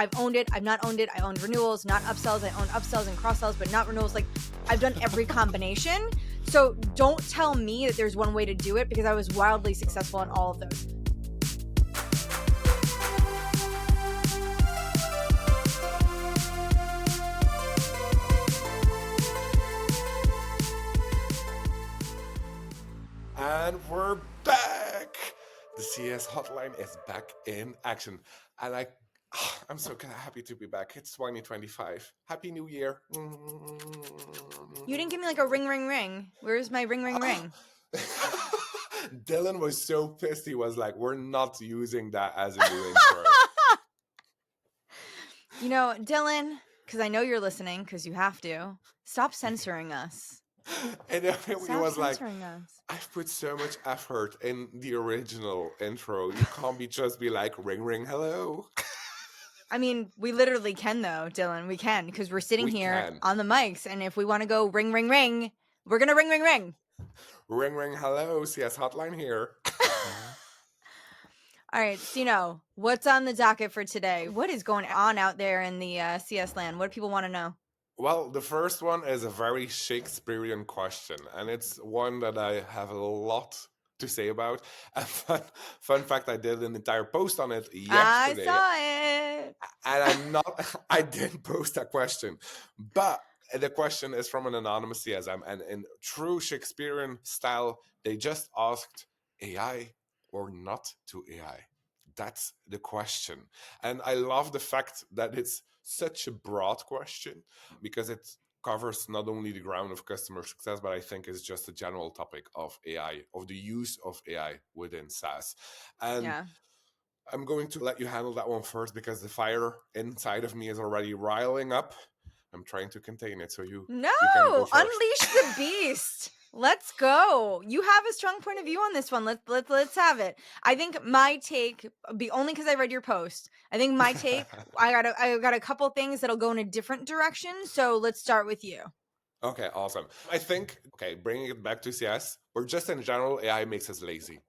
I've owned it. I've not owned it. I owned renewals, not upsells. I own upsells and cross sells, but not renewals. Like I've done every combination. So don't tell me that there's one way to do it, because I was wildly successful in all of those. And we're back. The CS hotline is back in action. And I'm so happy to be back. It's 2025. Happy New Year. You didn't give me like a ring, ring, ring. Where's my ring, ring, ring? Dylan was so pissed. He was like, we're not using that as a new intro. You know, Dylan, because I know you're listening, because you have to, stop censoring us. And he was like, us. I've put so much effort in the original intro. You can't just be like, ring, ring, hello. I mean, we literally can though, Dylan. We can, because we're sitting here on the mics. And if we want to go ring, ring, ring, we're going to ring, ring, ring. Ring, ring, hello. CS hotline here. All right, Stino, what's on the docket for today? What is going on out there in the CS land? What do people want to know? Well, the first one is a very Shakespearean question, and it's one that I have a lot to say about. And fun fact, I did an entire post on it yesterday. I saw it. And I didn't post that question, but the question is from an anonymous CSM, and in true Shakespearean style, they just asked AI or not to AI. That's the question. And I love the fact that it's such a broad question, because it covers not only the ground of customer success, but I think it's just a general topic of AI, of the use of AI within SaaS. And Yeah. I'm going to let you handle that one first, because the fire inside of me is already riling up. I'm trying to contain it, so you can go first. Unleash the beast. Let's go. You have a strong point of view on this one. Let's have it. I think my take, only because I read your post, I think my take, I got a couple things that'll go in a different direction. So let's start with you. Okay, awesome. I think, bringing it back to CS, or just in general, AI makes us lazy.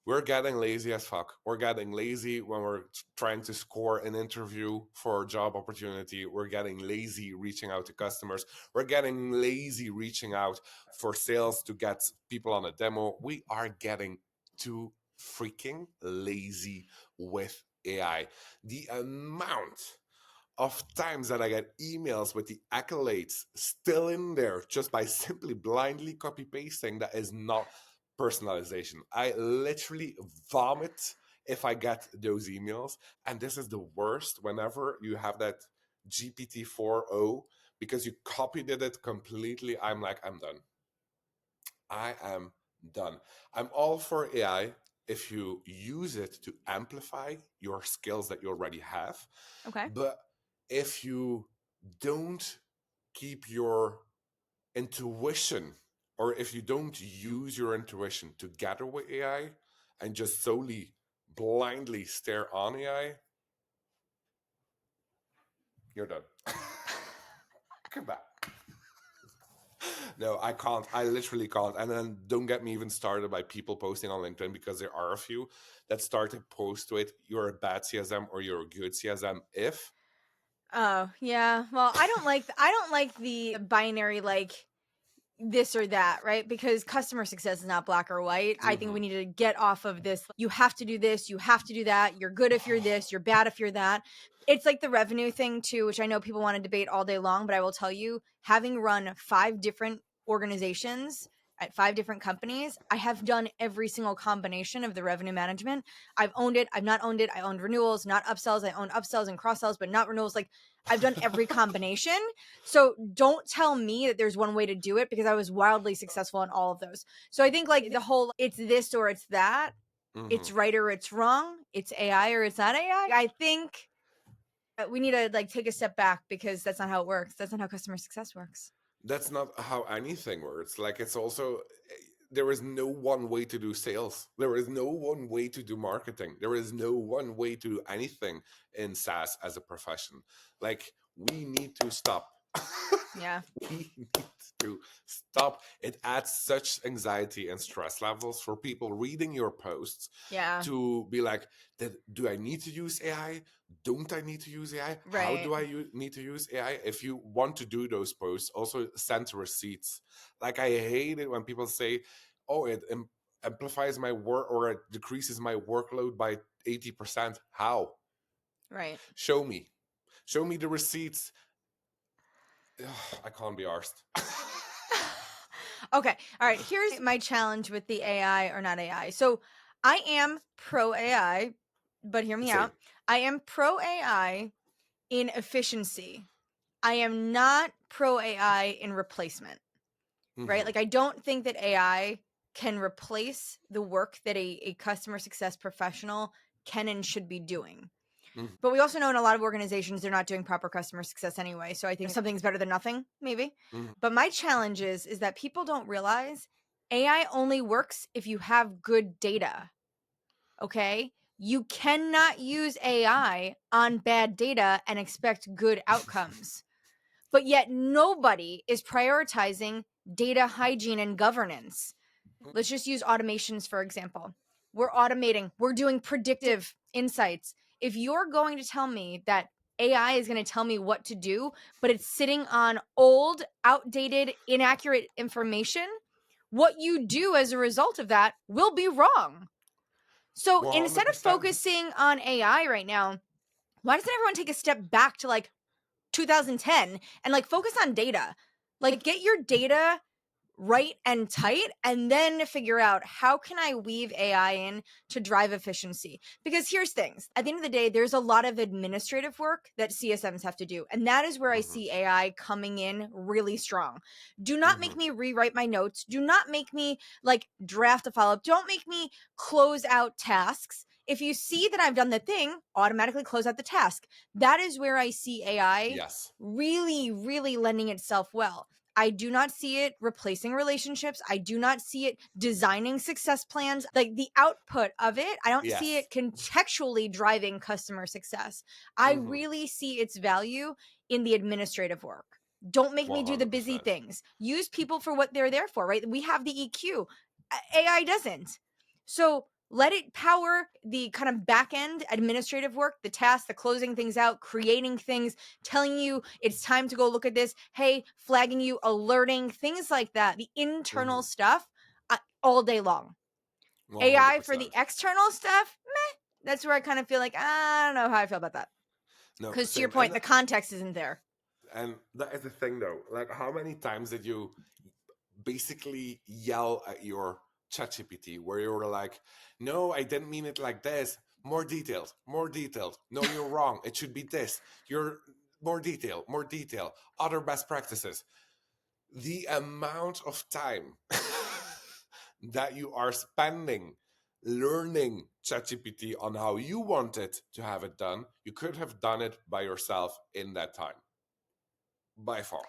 We're getting lazy as fuck. We're getting lazy when we're trying to score an interview for a job opportunity. We're getting lazy reaching out to customers. We're getting lazy reaching out for sales to get people on a demo. We are getting too freaking lazy with AI. The amount of times that I get emails with the accolades still in there just by simply blindly copy pasting, that is not personalization. I literally vomit if I get those emails. And this is the worst whenever you have that GPT 4.0, because you copied it completely. I'm like, I'm done. I am done. I'm all for AI if you use it to amplify your skills that you already have. Okay. But if you don't keep your intuition, or if you don't use your intuition together with AI and just solely blindly stare on AI, you're done. Come back. No, I can't. I literally can't. And then don't get me even started by people posting on LinkedIn, because there are a few that start to post with, you're a bad CSM or you're a good CSM if. Oh, yeah. Well, I don't like the binary, like this or that, right? Because customer success is not black or white. I think we need to get off of this. You have to do this, you have to do that. You're good if you're this, you're bad if you're that. It's like the revenue thing too, which I know people want to debate all day long, but I will tell you, having run 5 different organizations at 5 different companies, I have done every single combination of the revenue management. I've owned it, I've not owned it. I owned renewals, not upsells. I own upsells and cross sells, but not renewals. Like I've done every combination. So don't tell me that there's one way to do it, because I was wildly successful in all of those. So I think like the whole, it's this or it's that, it's right or it's wrong, it's AI or it's not AI. I think we need to like take a step back, because that's not how it works. That's not how customer success works. That's not how anything works. Like, it's also, there is no one way to do sales. There is no one way to do marketing. There is no one way to do anything in SaaS as a profession. Like, we need to stop Yeah. We need to stop. It adds such anxiety and stress levels for people reading your posts Yeah. to be like, do I need to use AI? Don't I need to use AI? How Right. do I need to use AI? If you want to do those posts, also send receipts. Like, I hate it when people say, oh, it amplifies my work or it decreases my workload by 80%. How? Right. Show me. Show me the receipts. Ugh, I can't be arsed. Okay. All right. Here's my challenge with the AI or not AI. So I am pro AI, but hear me Same. out. I am pro AI in efficiency. I am not pro AI in replacement, right? Hmm. Like, I don't think that AI can replace the work that a customer success professional can and should be doing. Hmm. But we also know in a lot of organizations, they're not doing proper customer success anyway. So I think something's better than nothing, maybe. Hmm. But my challenge is that people don't realize AI only works if you have good data. Okay. You cannot use AI on bad data and expect good outcomes. But yet nobody is prioritizing data hygiene and governance. Let's just use automations, for example. We're automating, we're doing predictive insights. If you're going to tell me that AI is going to tell me what to do, but it's sitting on old, outdated, inaccurate information, what you do as a result of that will be wrong. So instead of 100%. focusing on AI right now, why doesn't everyone take a step back to like 2010 and like focus on data? Like, get your data right and tight, and then figure out how can I weave AI in to drive efficiency. Because here's things. At the end of the day, there's a lot of administrative work that CSMs have to do. And that is where I Hmm. see AI coming in really strong. Do not Hmm. make me rewrite my notes. Do not make me like draft a follow-up. Don't make me close out tasks. If you see that I've done the thing, automatically close out the task. That is where I see AI Yes. really, really lending itself well. I do not see it replacing relationships. I do not see it designing success plans. Like, the output of it, I don't see Yes. it contextually driving customer success. I Hmm. really see its value in the administrative work. Don't make me do the busy 100%. things. Use people for what they're there for, right? We have the EQ. AI doesn't. So let it power the kind of back end administrative work, the tasks, the closing things out, creating things, telling you it's time to go look at this, hey, flagging you, alerting, things like that, the internal Hmm. stuff, all day long. AI for the 100%. external stuff, meh, that's where I kind of feel like, I don't know how I feel about that. No, Because to your same. point, the context isn't there. And that is the thing though. Like, how many times did you basically yell at your ChatGPT where you were like, no, I didn't mean it like this. More detailed, more detailed. No, you're wrong. It should be this. You're more detail, other best practices. The amount of time that you are spending learning ChatGPT on how you want it to have it done, you could have done it by yourself in that time, by far.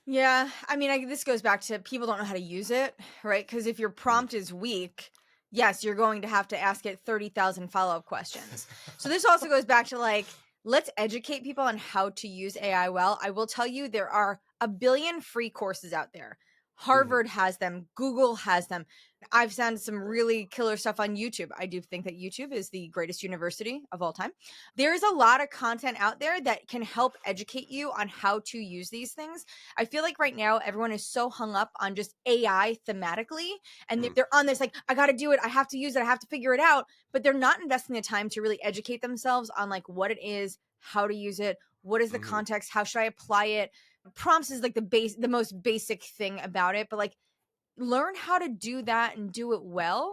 Yeah, I mean, this goes back to people don't know how to use it, right? Because if your Mhm. prompt is weak, yes, you're going to have to ask it 30,000 follow-up questions. So this also goes back to like, let's educate people on how to use AI well. I will tell you, there are a billion free courses out there. Mhm. Harvard has them, Google has them. I've found some really killer stuff on YouTube. I do think that YouTube is the greatest university of all time. There's a lot of content out there that can help educate you on how to use these things. I feel like right now everyone is so hung up on just AI thematically, and Mhm. they're on this like, I got to do it, I have to use it, I have to figure it out, but they're not investing the time to really educate themselves on like what it is, how to use it, what is the Mhm. context, how should I apply it. Prompts is like the most basic thing about it, but like, learn how to do that and do it well.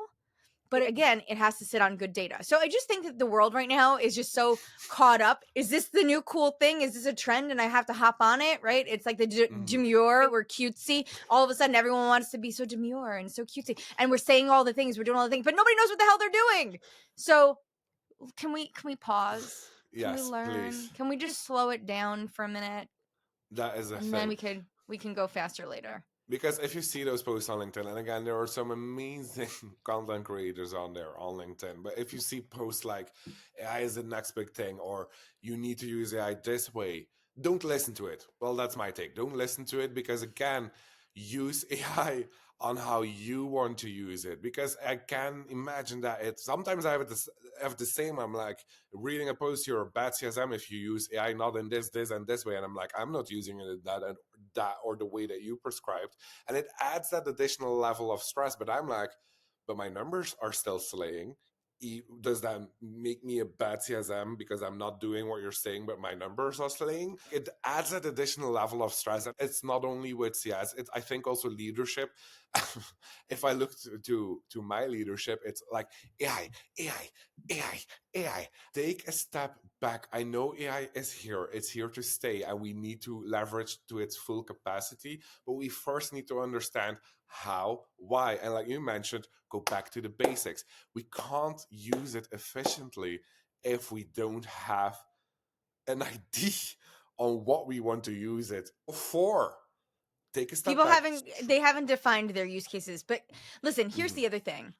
But again, it has to sit on good data. So I just think that the world right now is just so caught up. Is this the new cool thing? Is this a trend and I have to hop on it, right? It's like the Mhm. demure, we're cutesy. All of a sudden, everyone wants to be so demure and so cutesy. And we're saying all the things, we're doing all the things, but nobody knows what the hell they're doing. So can we pause? Can we Yes, learn? please. Can we just slow it down for a minute? That is a And then thing. we can go faster later. Because if you see those posts on LinkedIn, and again, there are some amazing content creators on there on LinkedIn, but if you see posts like AI is the next big thing, or you need to use AI this way, don't listen to it. Well, that's my take. Don't listen to it, because again, use AI on how you want to use it. Because I can imagine that it sometimes I have the same. I'm like reading a post here, bad CSM if you use AI not in this and this way, and I'm like, I'm not using it in that and that or the way that you prescribed, and it adds that additional level of stress. But I'm like, but my numbers are still slaying. Does that make me a bad CSM because I'm not doing what you're saying, but my numbers are slaying? It adds that additional level of stress. And it's not only with CS, I think also leadership. If I look to my leadership, it's like AI, AI, AI, AI. Take a step back. I know AI is here. It's here to stay, and we need to leverage to its full capacity. But we first need to understand how, why, and like you mentioned, go back to the basics. We can't use it efficiently if we don't have an idea on what we want to use it for. Take a step People back. haven't defined their use cases. But listen, here's Mhm. the other thing.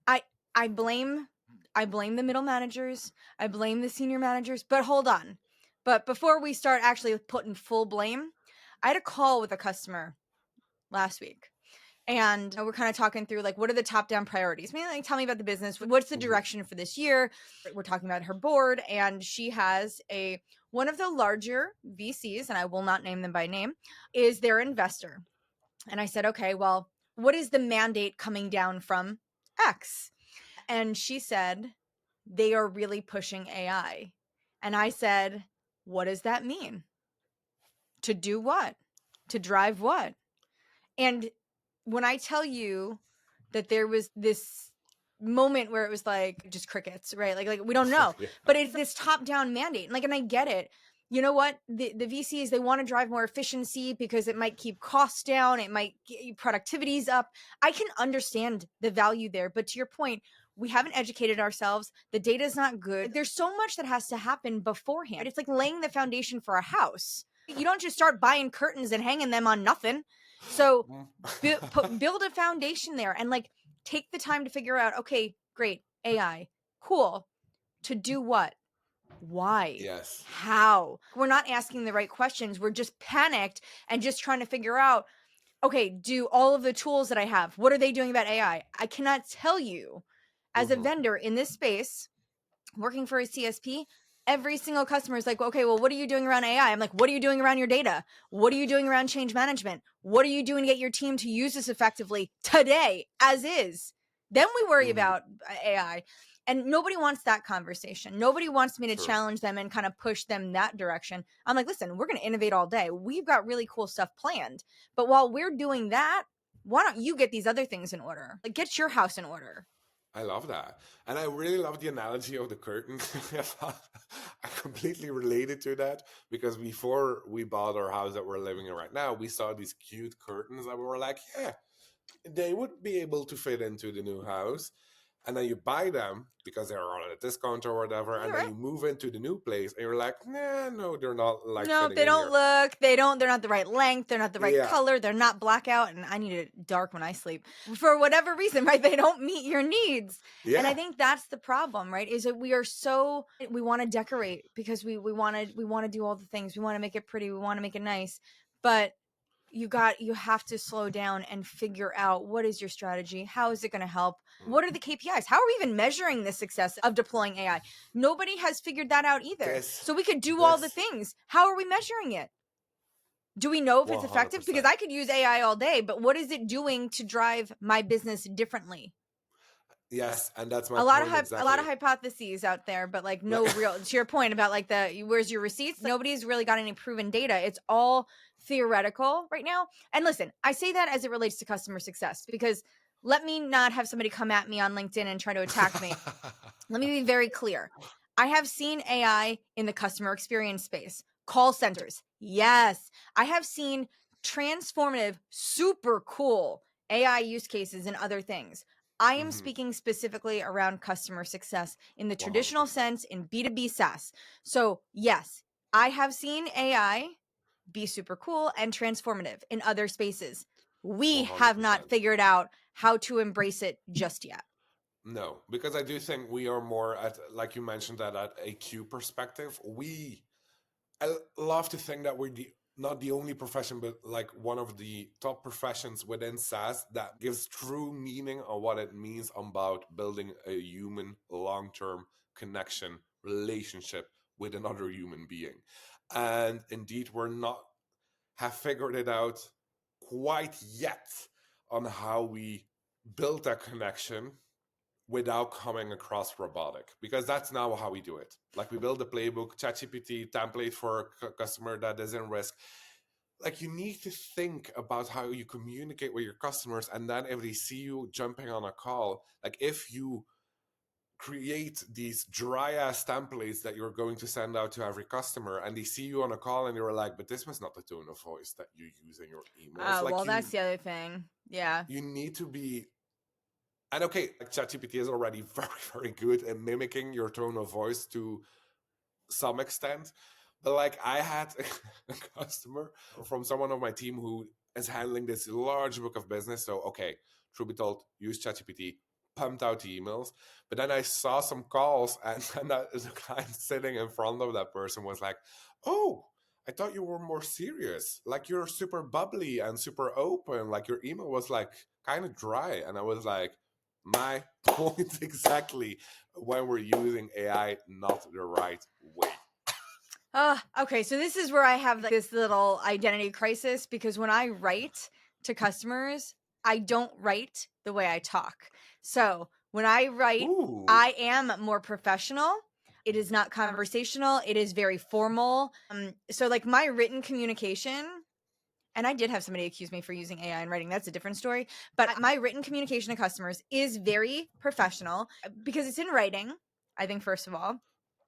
I I blame the middle managers. I blame the senior managers. But hold on. But before we start actually putting full blame, I had a call with a customer last week. And we're kind of talking through like what are the top down priorities? I mean, like tell me about the business. What's the Mhm. direction for this year? We're talking about her board, and she has one of the larger VCs, and I will not name them by name, is their investor. And I said, okay, well, what is the mandate coming down from X? And she said, they are really pushing AI. And I said, what does that mean? To do what? To drive what? And when I tell you that there was this moment where it was like just crickets, right? Like we don't know. Yeah. But it's this top-down mandate. And I get it. You know what? The VCs, they want to drive more efficiency because it might keep costs down, it might get productivities up. I can understand the value there, but to your point, we haven't educated ourselves. The data is not good. There's so much that has to happen beforehand. It's like laying the foundation for a house. You don't just start buying curtains and hanging them on nothing. So Mm. build a foundation there and like take the time to figure out, okay, great, AI, cool. To do what? Why? Yes. How? We're not asking the right questions. We're just panicked and just trying to figure out, okay, do all of the tools that I have, what are they doing about AI? I cannot tell you as a Hmm. vendor in this space working for a CSP, every single customer is like, okay, well, what are you doing around AI? I'm like, what are you doing around your data? What are you doing around change management? What are you doing to get your team to use this effectively today as is? Then we worry Hmm. about AI. And nobody wants that conversation. Nobody wants me to True. challenge them and kind of push them that direction. I'm like, listen, we're going to innovate all day. We've got really cool stuff planned. But while we're doing that, why don't you get these other things in order? Like, get your house in order. I love that. And I really love the analogy of the curtain. I completely related to that because before we bought our house that we're living in right now, we saw these cute curtains that we were like, yeah, they would be able to fit into the new house. And then you buy them because they're on a discount or whatever, and You're then right. you move into the new place and you're like, nah, no, they're not like No, fitting they in don't here. look, they're not the right length, they're not the right Yeah. color, they're not blackout, and I need it dark when I sleep. For whatever reason, right? They don't meet your needs. And I Yeah. think that's the problem, right? Is that we are so we want to decorate because we want to do all the things. We want to make it pretty, we want to make it nice. But you have to slow down and figure out what is your strategy, how is it going to help, Mm. what are the KPIs, how are we even measuring the success of deploying AI? Nobody has figured that out either. This, So we could do all the this, things, how are we measuring it? Do we know if it's effective? Because 100%. I could use AI all day, but what is it doing to drive my business differently? Yes. And that's my A lot of point a lot of exactly. hypotheses out there, but like Like, no real. To your point about like where's your receipts? Nobody's really got any proven data. It's all theoretical right now. And listen, I say that as it relates to customer success because let me not have somebody come at me on LinkedIn and try to attack me. Let me be very clear. I have seen AI in the customer experience space, call centers. Yes. I have seen transformative, super cool AI use cases and other things. I am Mhm. speaking specifically around customer success in the traditional 100%. sense in B2B SaaS. So, yes, I have seen AI be super cool and transformative in other spaces. We have not 100%. figured out how to embrace it just yet. No, because I do think we are more at, like you mentioned, that at a Q perspective, we I love to think that we're not the only profession, but like one of the top professions within SaaS that gives true meaning on what it means about building a human long-term connection relationship with another human being. And indeed, we're not have figured it out quite yet on how we build that connection without coming across robotic, because that's now how we do it. Like we build a playbook, ChatGPT template for a customer that is in risk. Like you need to think about how you communicate with your customers, and then if they see you jumping on a call, like if you create these dry ass templates that you're going to send out to every customer and they see you on a call and you're like, but this was not the tone of voice that you use in your emails. Oh, Like well, that's the other thing. Yeah. you need to be. And okay, like ChatGPT is already very, very good at mimicking your tone of voice to some extent. But like I had a customer from someone on my team who is handling this large book of business. So okay, truth be told, use ChatGPT, pumped out the emails. But then I saw some calls, and then the client sitting in front of that person was like, "Oh, I thought you were more serious. Like you're super bubbly and super open. Like your email was like kind of dry." And I was like, "My point exactly. When we're using AI not the right way." Okay, so this is where I have this little identity crisis because when I write to customers, I don't write the way I talk. So when I write, Ooh. I am more professional. It is not conversational. It is very formal. So like my written communication, and I did have somebody accuse me for using AI in writing. That's a different story. But my written communication to customers is very professional because it's in writing, I think, first of all.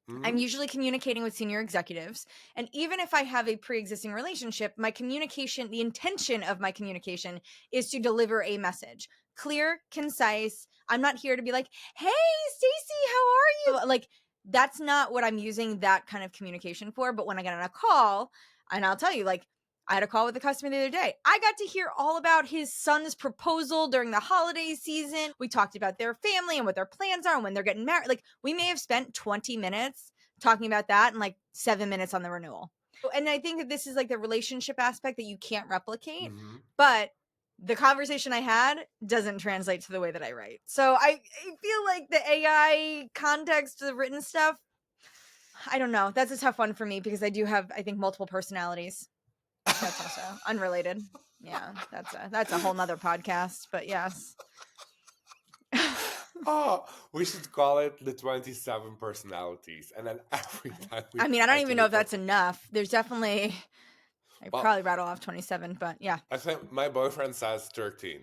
I'm Hmm. usually communicating with senior executives. And even if I have a pre existing relationship, my communication, the intention of my communication is to deliver a message clear, concise. I'm not here to be like, hey, Stacy, how are you? Like, that's not what I'm using that kind of communication for. But when I get on a call, and I'll tell you, like, I had a call with a customer the other day. I got to hear all about his son's proposal during the holiday season. We talked about their family and what their plans are and when they're getting married. Like, we may have spent 20 minutes talking about that and like 7 minutes on the renewal. And I think that this is like the relationship aspect that you can't replicate. Hmm. But the conversation I had doesn't translate to the way that I write. So I feel like the AI context, the written stuff, I don't know. That's a tough one for me because I do have, I think, multiple personalities. That's also unrelated. Yeah, that's a whole nother podcast. But yes. Oh, we should call it the 27 personalities. And then every time we I mean, I don't try to even know if record. that's enough. There's definitely, I Well, probably rattle off 27, but yeah. I think my boyfriend says 13.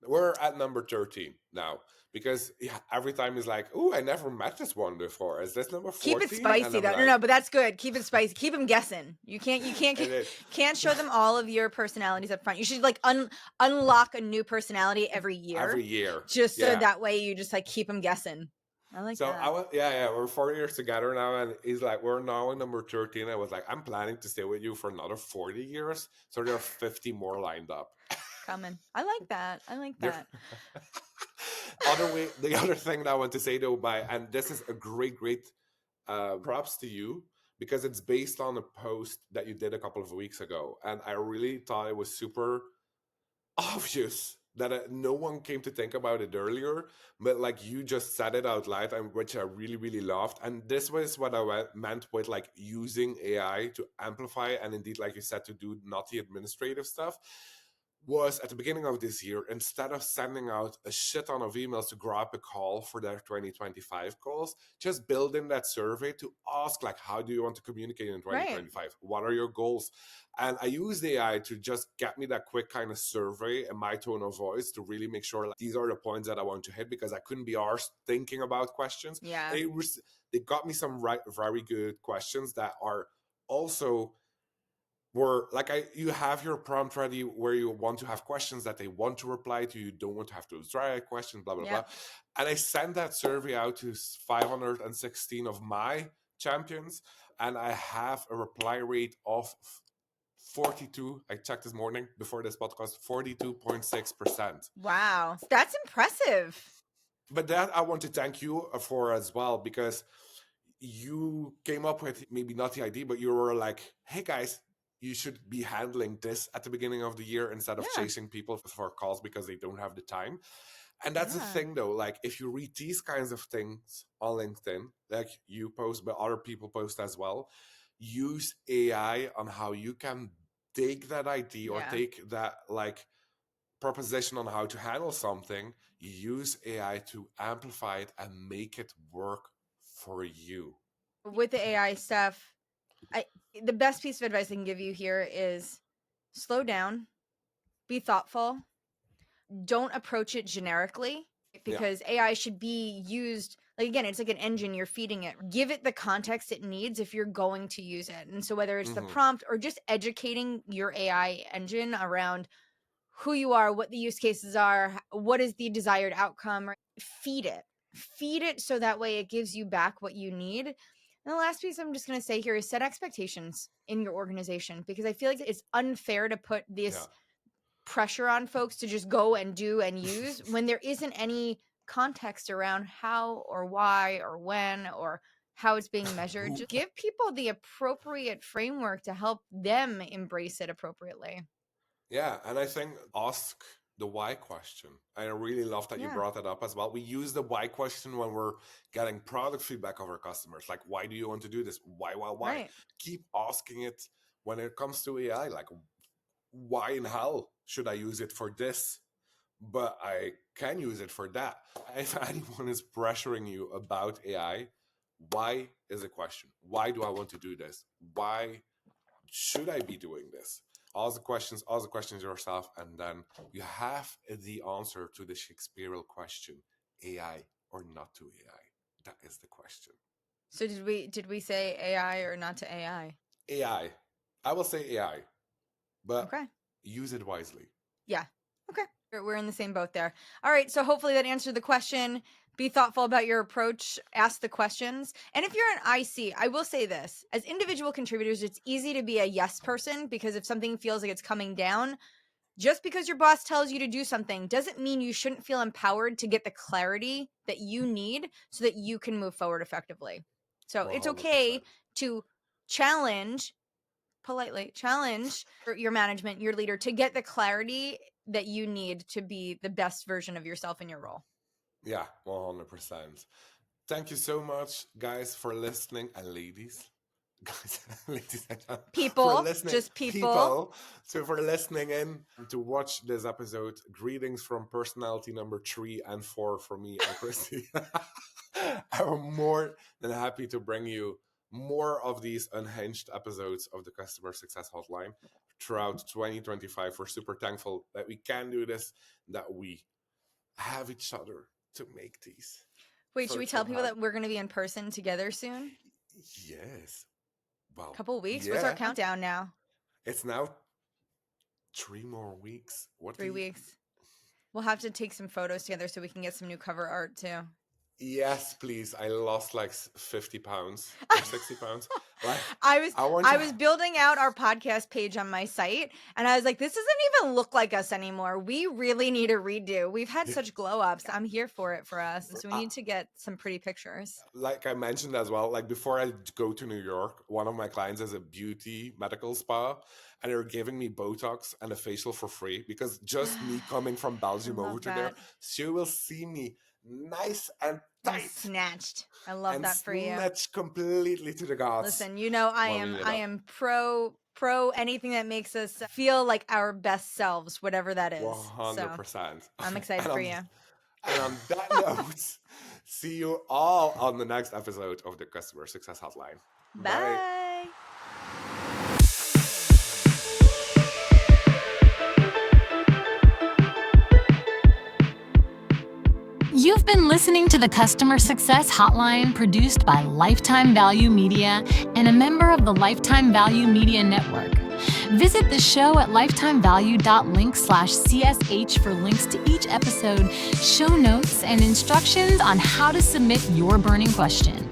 We're at number 13 now because yeah, every time he's like, "Ooh, I never met this one before. Is this number Keep it 14?" And spicy I'm though. No, like, no, but that's good. Keep it spicy. Keep them guessing. "It is." Can't show them all of your personalities up front. You should like unlock a new personality every Every year, year. just so Yeah. that way you just like keep them guessing. I like So that. yeah, yeah, we're 4 years together now, and he's like, we're now in number 13. I was like, I'm planning to stay with you for another 40 years, so there are 50 more lined up. Coming. I like that. I like There, that. the other thing that I want to say though, and this is a great props to you because it's based on a post that you did a couple of weeks ago, and I really thought it was super obvious that no one came to think about it earlier, but like you just said it out loud, and which I really loved. And this was what I meant with like using AI to amplify and indeed, like you said, to do not the administrative stuff. Was at the beginning of this year, instead of sending out a shit ton of emails to grab a call for their 2025 goals, just build in that survey to ask, like, how do you want to communicate in Right. 2025? What are your goals? And I used AI to just get me that quick kind of survey and my tone of voice to really make sure like, these are the points that I want to hit because I couldn't be arsed thinking about questions. Yeah. They got me some very good questions that are also were like you have your prompt ready where you want to have questions that they want to reply to, you don't want to have those dry questions, blah blah blah. Yep. And I sent that survey out to 516 of my champions, and I have a reply rate of 42. I checked this morning before this podcast, 42.6%. Wow. That's impressive. But that I want to thank you for as well, because you came up with maybe not the idea, but you were like, hey guys, you should be handling this at the beginning of the year instead of chasing people for calls because they don't have the time. And that's the thing though, like if you read these kinds of things on LinkedIn, like you post, but other people post as well, use AI on how you can take that idea or take that like proposition on how to handle something, use AI to amplify it and make it work for you. With the AI stuff, the best piece of advice I can give you here is slow down, be thoughtful, don't approach it generically, because AI should be used like, again, it's like an engine, you're feeding it. Give it the context it needs if you're going to use it. And so whether it's the prompt or just educating your AI engine around who you are, what the use cases are, what is the desired outcome, feed it so that way it gives you back what you need. And the last piece I'm just going to say here is set expectations in your organization, because I feel like it's unfair to put this pressure on folks to just go and do and use when there isn't any context around how or why or when or how it's being measured. Just give people the appropriate framework to help them embrace it appropriately. Yeah, and I think ask the why question. I really love that you brought that up as well. We use the why question when we're getting product feedback of our customers. Like, why do you want to do this? Why? Right. Keep asking it when it comes to AI. Like, why in hell should I use it for this? But I can use it for that. If anyone is pressuring you about AI, why is a question. Why do I want to do this? Why should I be doing this? Ask the questions yourself, and then you have the answer to the Shakespearean question: AI or not to AI? That is the question. So did we say AI or not to AI? AI. I will say AI, but use it wisely. Yeah. Okay. We're in the same boat there. All right. So hopefully that answered the question. Be thoughtful about your approach. Ask the questions. And if you're an IC, I will say this. As individual contributors, it's easy to be a yes person, because if something feels like it's coming down, just because your boss tells you to do something doesn't mean you shouldn't feel empowered to get the clarity that you need so that you can move forward effectively. So 100%. It's okay to politely challenge your management, your leader, to get the clarity that you need to be the best version of yourself in your role. Yeah, 100%. Thank you so much, guys, for listening, and ladies. Guys, ladies and gentlemen, people, for listening, just people. So for listening in to watch this episode, greetings from personality number 3 and 4 for me and Kristi. I'm more than happy to bring you more of these unhinged episodes of the Customer Success Hotline throughout 2025. We're super thankful that we can do this, that we have each other to make these. Wait, should we tell people that we're going to be in person together soon? Yes. Well, couple weeks. What's our countdown now? It's now 3 more weeks. 3 weeks. We'll have to take some photos together so we can get some new cover art too. Yes, please. I lost like 50 pounds or 60 pounds. Like, I was building out our podcast page on my site, and I was like, this doesn't even look like us anymore. We really need a redo. We've had such glow ups. I'm here for it for us. So we need to get some pretty pictures. Like I mentioned as well, like before I go to New York, one of my clients is a beauty medical spa, and they're giving me Botox and a facial for free, because just me coming from Belgium over to there, she will see me nice and tight, snatched. I love that for you. Snatched completely to the gods. Listen, you know I am pro anything that makes us feel like our best selves, whatever that is. 100%. So, I'm excited for you. And on that note, see you all on the next episode of the Customer Success Hotline. Bye. You've been listening to the Customer Success Hotline, produced by Lifetime Value Media and a member of the Lifetime Value Media Network. Visit the show at lifetimevalue.link/CSH for links to each episode, show notes, and instructions on how to submit your burning question.